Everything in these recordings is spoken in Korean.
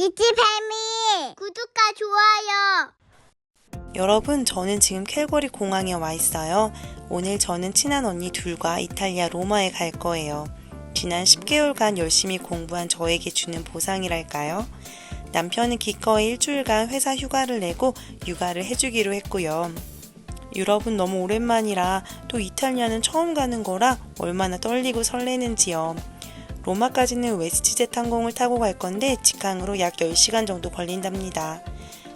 이지배미 구독과 좋아요. 여러분, 저는 지금 캘거리 공항에 와 있어요. 오늘 저는 친한 언니 둘과 이탈리아 로마에 갈 거예요. 지난 10개월간 열심히 공부한 저에게 주는 보상이랄까요? 남편은 기꺼이 일주일간 회사 휴가를 내고 육아를 해주기로 했고요. 유럽은 너무 오랜만이라 또 이탈리아는 처음 가는 거라 얼마나 떨리고 설레는지요. 로마까지는 웨스트젯 항공을 타고 갈 건데 직항으로 약 10시간 정도 걸린답니다.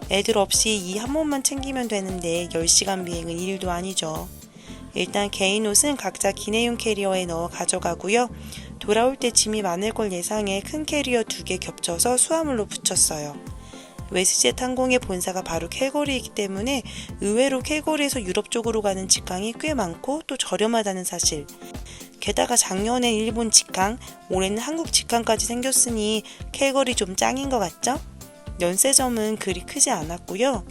애들 없이 이 한 몸만 챙기면 되는데 10시간 비행은 일도 아니죠. 일단 개인 옷은 각자 기내용 캐리어에 넣어 가져가고요. 돌아올 때 짐이 많을 걸 예상해 큰 캐리어 2개 겹쳐서 수화물로 붙였어요. 웨스트젯 항공의 본사가 바로 캘거리이기 때문에 의외로 캘거리에서 유럽 쪽으로 가는 직항이 꽤 많고 또 저렴하다는 사실. 게다가 작년엔 일본 직항, 올해는 한국 직항까지 생겼으니 캘거리 좀 짱인 것 같죠? 연세점은 그리 크지 않았고요.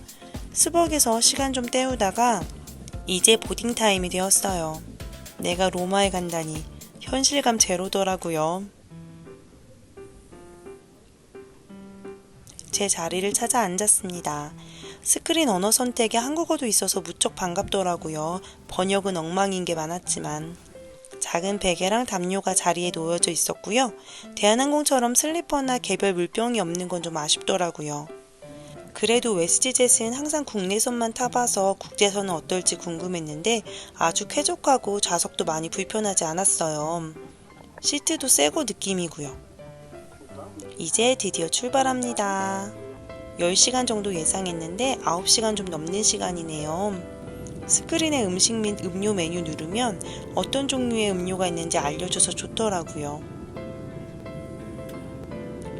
스벅에서 시간 좀 때우다가 이제 보딩 타임이 되었어요. 내가 로마에 간다니 현실감 제로더라고요. 제 자리를 찾아 앉았습니다. 스크린 언어 선택에 한국어도 있어서 무척 반갑더라고요. 번역은 엉망인 게 많았지만. 작은 베개랑 담요가 자리에 놓여져 있었고요. 대한항공처럼 슬리퍼나 개별 물병이 없는 건 좀 아쉽더라고요. 그래도 웨스트젯은 항상 국내선만 타봐서 국제선은 어떨지 궁금했는데 아주 쾌적하고 좌석도 많이 불편하지 않았어요. 시트도 새고 느낌이고요. 이제 드디어 출발합니다. 10시간 정도 예상했는데 9시간 좀 넘는 시간이네요. 스크린에 음식 및 음료 메뉴 누르면 어떤 종류의 음료가 있는지 알려줘서 좋더라고요.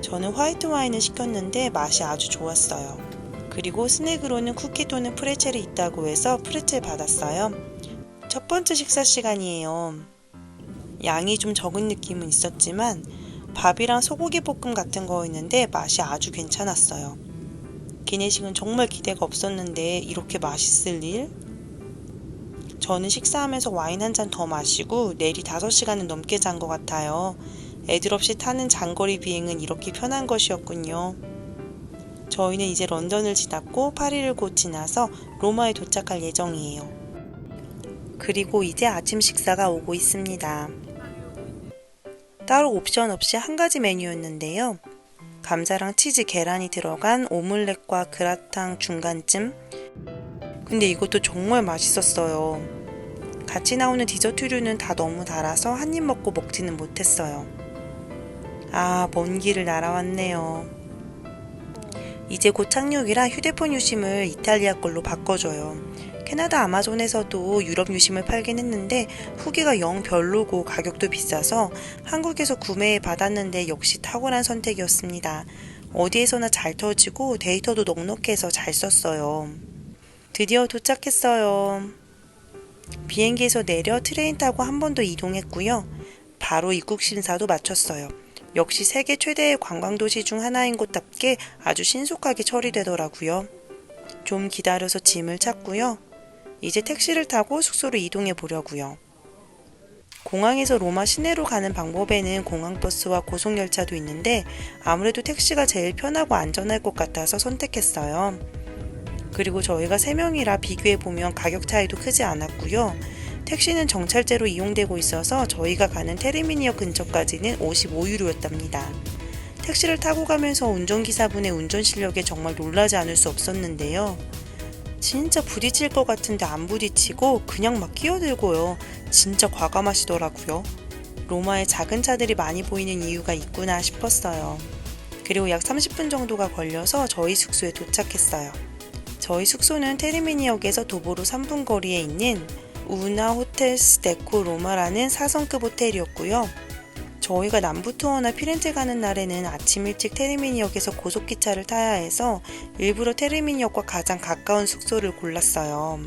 저는 화이트 와인을 시켰는데 맛이 아주 좋았어요. 그리고 스낵으로는 쿠키 또는 프레첼이 있다고 해서 프레첼 받았어요. 첫 번째 식사 시간이에요. 양이 좀 적은 느낌은 있었지만 밥이랑 소고기 볶음 같은 거였는데 맛이 아주 괜찮았어요. 기내식은 정말 기대가 없었는데 이렇게 맛있을 일? 저는 식사하면서 와인 한 잔 더 마시고 내일이 5시간은 넘게 잔 것 같아요. 애들 없이 타는 장거리 비행은 이렇게 편한 것이었군요. 저희는 이제 런던을 지났고 파리를 곧 지나서 로마에 도착할 예정이에요. 그리고 이제 아침 식사가 오고 있습니다. 따로 옵션 없이 한 가지 메뉴였는데요. 감자랑 치즈, 계란이 들어간 오믈렛과 그라탕 중간쯤. 근데 이것도 정말 맛있었어요. 같이 나오는 디저트류는 다 너무 달아서 한 입 먹고 먹지는 못했어요. 아, 먼 길을 날아왔네요. 이제 곧 착륙이라 휴대폰 유심을 이탈리아 걸로 바꿔줘요. 캐나다 아마존에서도 유럽 유심을 팔긴 했는데 후기가 영 별로고 가격도 비싸서 한국에서 구매해 받았는데 역시 탁월한 선택이었습니다. 어디에서나 잘 터지고 데이터도 넉넉해서 잘 썼어요. 드디어 도착했어요. 비행기에서 내려 트레인 타고 한 번 더 이동했고요. 바로 입국 심사도 마쳤어요. 역시 세계 최대의 관광도시 중 하나인 곳답게 아주 신속하게 처리되더라고요. 좀 기다려서 짐을 찾고요. 이제 택시를 타고 숙소로 이동해 보려고요. 공항에서 로마 시내로 가는 방법에는 공항버스와 고속열차도 있는데 아무래도 택시가 제일 편하고 안전할 것 같아서 선택했어요. 그리고 저희가 3명이라 비교해보면 가격 차이도 크지 않았고요. 택시는 정찰제로 이용되고 있어서 저희가 가는 테르미니역 근처까지는 55유로였답니다. 택시를 타고 가면서 운전기사분의 운전 실력에 정말 놀라지 않을 수 없었는데요. 진짜 부딪힐 것 같은데 안 부딪히고 그냥 막 끼어들고요. 진짜 과감하시더라고요. 로마에 작은 차들이 많이 보이는 이유가 있구나 싶었어요. 그리고 약 30분 정도가 걸려서 저희 숙소에 도착했어요. 저희 숙소는 테르미니역에서 도보로 3분 거리에 있는 우나 호텔스 데코 로마라는 4성급 호텔이었고요. 저희가 남부 투어나 피렌체 가는 날에는 아침 일찍 테르미니역에서 고속기차를 타야 해서 일부러 테르미니역과 가장 가까운 숙소를 골랐어요.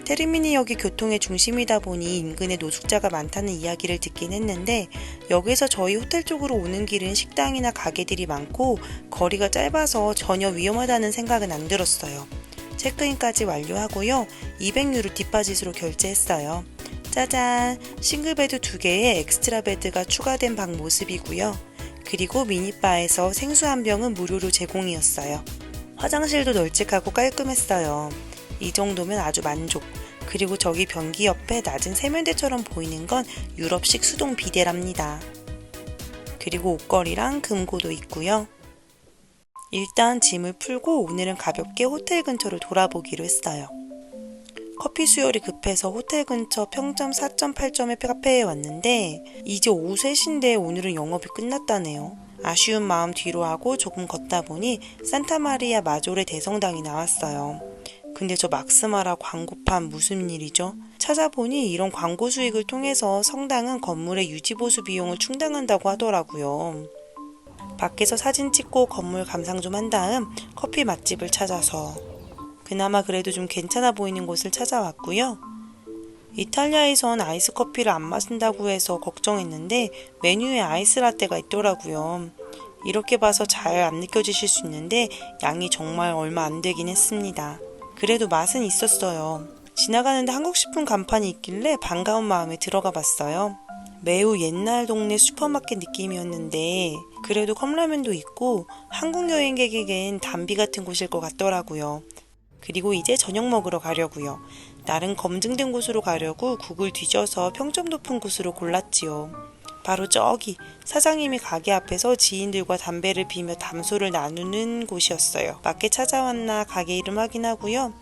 테르미니역이 교통의 중심이다 보니 인근에 노숙자가 많다는 이야기를 듣긴 했는데 여기서 저희 호텔 쪽으로 오는 길은 식당이나 가게들이 많고 거리가 짧아서 전혀 위험하다는 생각은 안 들었어요. 체크인까지 완료하고요. 200유로 뒷바짓으로 결제했어요. 짜잔! 싱글베드 2개에 엑스트라 베드가 추가된 방 모습이고요. 그리고 미니바에서 생수 한 병은 무료로 제공이었어요. 화장실도 널찍하고 깔끔했어요. 이 정도면 아주 만족. 그리고 저기 변기 옆에 낮은 세면대처럼 보이는 건 유럽식 수동 비데랍니다. 그리고 옷걸이랑 금고도 있고요. 일단 짐을 풀고 오늘은 가볍게 호텔 근처를 돌아보기로 했어요. 커피 수요리 급해서 호텔 근처 평점 4.8점의 카페에 왔는데 이제 오후 3시인데 오늘은 영업이 끝났다네요. 아쉬운 마음 뒤로 하고 조금 걷다 보니 산타마리아 마조레 대성당이 나왔어요. 근데 저 막스마라 광고판 무슨 일이죠? 찾아보니 이런 광고 수익을 통해서 성당은 건물의 유지보수 비용을 충당한다고 하더라고요. 밖에서 사진 찍고 건물 감상 좀 한 다음 커피 맛집을 찾아서 그나마 그래도 좀 괜찮아 보이는 곳을 찾아왔고요. 이탈리아에선 아이스 커피를 안 마신다고 해서 걱정했는데 메뉴에 아이스 라떼가 있더라고요. 이렇게 봐서 잘 안 느껴지실 수 있는데 양이 정말 얼마 안 되긴 했습니다. 그래도 맛은 있었어요. 지나가는데 한국식품 간판이 있길래 반가운 마음에 들어가 봤어요. 매우 옛날 동네 슈퍼마켓 느낌이었는데 그래도 컵라면도 있고 한국 여행객에겐 담비 같은 곳일 것 같더라고요. 그리고 이제 저녁 먹으러 가려고요. 나름 검증된 곳으로 가려고 구글 뒤져서 평점 높은 곳으로 골랐지요. 바로 저기 사장님이 가게 앞에서 지인들과 담배를 피며 담소를 나누는 곳이었어요. 맞게 찾아왔나 가게 이름 확인하고요.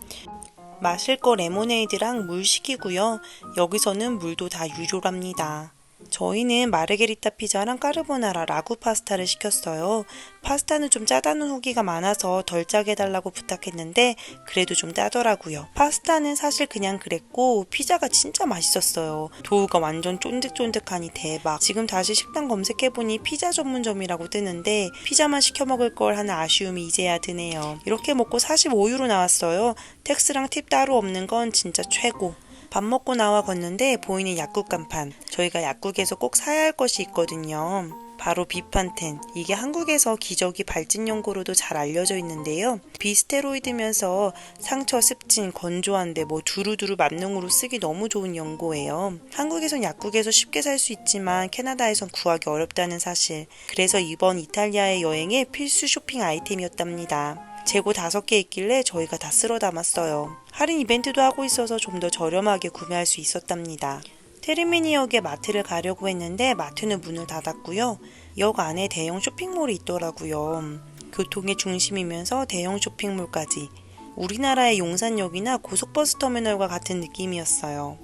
마실 거 레모네이드랑 물 시키고요. 여기서는 물도 다 유료랍니다. 저희는 마르게리타 피자랑 까르보나라 라구 파스타를 시켰어요. 파스타는 좀 짜다는 후기가 많아서 덜 짜게 해달라고 부탁했는데 그래도 좀 짜더라고요. 파스타는 사실 그냥 그랬고 피자가 진짜 맛있었어요. 도우가 완전 쫀득쫀득하니 대박. 지금 다시 식당 검색해보니 피자 전문점이라고 뜨는데 피자만 시켜 먹을 걸 하는 아쉬움이 이제야 드네요. 이렇게 먹고 45유로 나왔어요. 텍스랑 팁 따로 없는 건 진짜 최고. 밥 먹고 나와 걷는데 보이는 약국 간판. 저희가 약국에서 꼭 사야 할 것이 있거든요. 바로 비판텐. 이게 한국에서 기저귀 발진 연고로도 잘 알려져 있는데요. 비스테로이드면서 상처, 습진, 건조한데 두루두루 만능으로 쓰기 너무 좋은 연고예요. 한국에선 약국에서 쉽게 살 수 있지만 캐나다에선 구하기 어렵다는 사실. 그래서 이번 이탈리아의 여행의 필수 쇼핑 아이템이었답니다. 재고 5개 있길래 저희가 다 쓸어 담았어요. 할인 이벤트도 하고 있어서 좀 더 저렴하게 구매할 수 있었답니다. 테르미니역에 마트를 가려고 했는데 마트는 문을 닫았고요. 역 안에 대형 쇼핑몰이 있더라고요. 교통의 중심이면서 대형 쇼핑몰까지. 우리나라의 용산역이나 고속버스 터미널과 같은 느낌이었어요.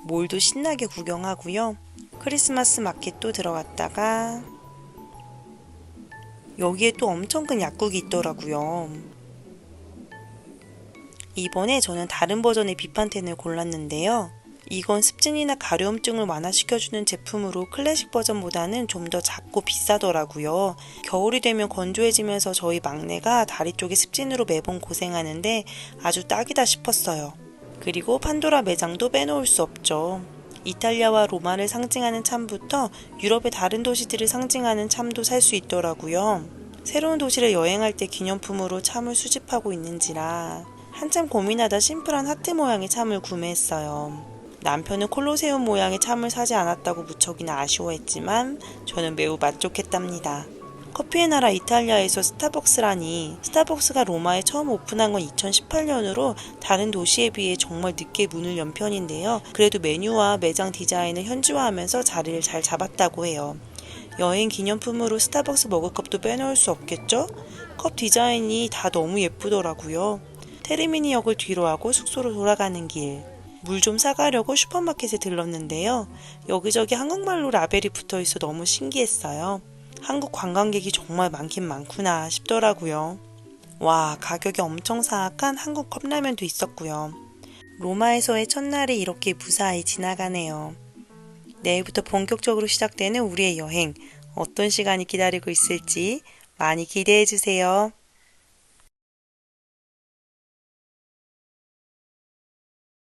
몰도 신나게 구경하고요. 크리스마스 마켓도 들어갔다가 여기에 또 엄청 큰 약국이 있더라고요. 이번에 저는 다른 버전의 비판텐을 골랐는데요. 이건 습진이나 가려움증을 완화시켜주는 제품으로 클래식 버전보다는 좀 더 작고 비싸더라고요. 겨울이 되면 건조해지면서 저희 막내가 다리 쪽에 습진으로 매번 고생하는데 아주 딱이다 싶었어요. 그리고 판도라 매장도 빼놓을 수 없죠. 이탈리아와 로마를 상징하는 참부터 유럽의 다른 도시들을 상징하는 참도 살 수 있더라고요. 새로운 도시를 여행할 때 기념품으로 참을 수집하고 있는지라 한참 고민하다 심플한 하트 모양의 참을 구매했어요. 남편은 콜로세움 모양의 참을 사지 않았다고 무척이나 아쉬워했지만 저는 매우 만족했답니다. 커피의 나라 이탈리아에서 스타벅스라니. 스타벅스가 로마에 처음 오픈한 건 2018년으로 다른 도시에 비해 정말 늦게 문을 연 편인데요. 그래도 메뉴와 매장 디자인을 현지화하면서 자리를 잘 잡았다고 해요. 여행 기념품으로 스타벅스 머그컵도 빼놓을 수 없겠죠? 컵 디자인이 다 너무 예쁘더라고요. 테르미니역을 뒤로 하고 숙소로 돌아가는 길. 물 좀 사가려고 슈퍼마켓에 들렀는데요. 여기저기 한국말로 라벨이 붙어있어 너무 신기했어요. 한국 관광객이 정말 많긴 많구나 싶더라고요. 와, 가격이 엄청 사악한 한국 컵라면도 있었고요. 로마에서의 첫날이 이렇게 무사히 지나가네요. 내일부터 본격적으로 시작되는 우리의 여행. 어떤 시간이 기다리고 있을지 많이 기대해주세요.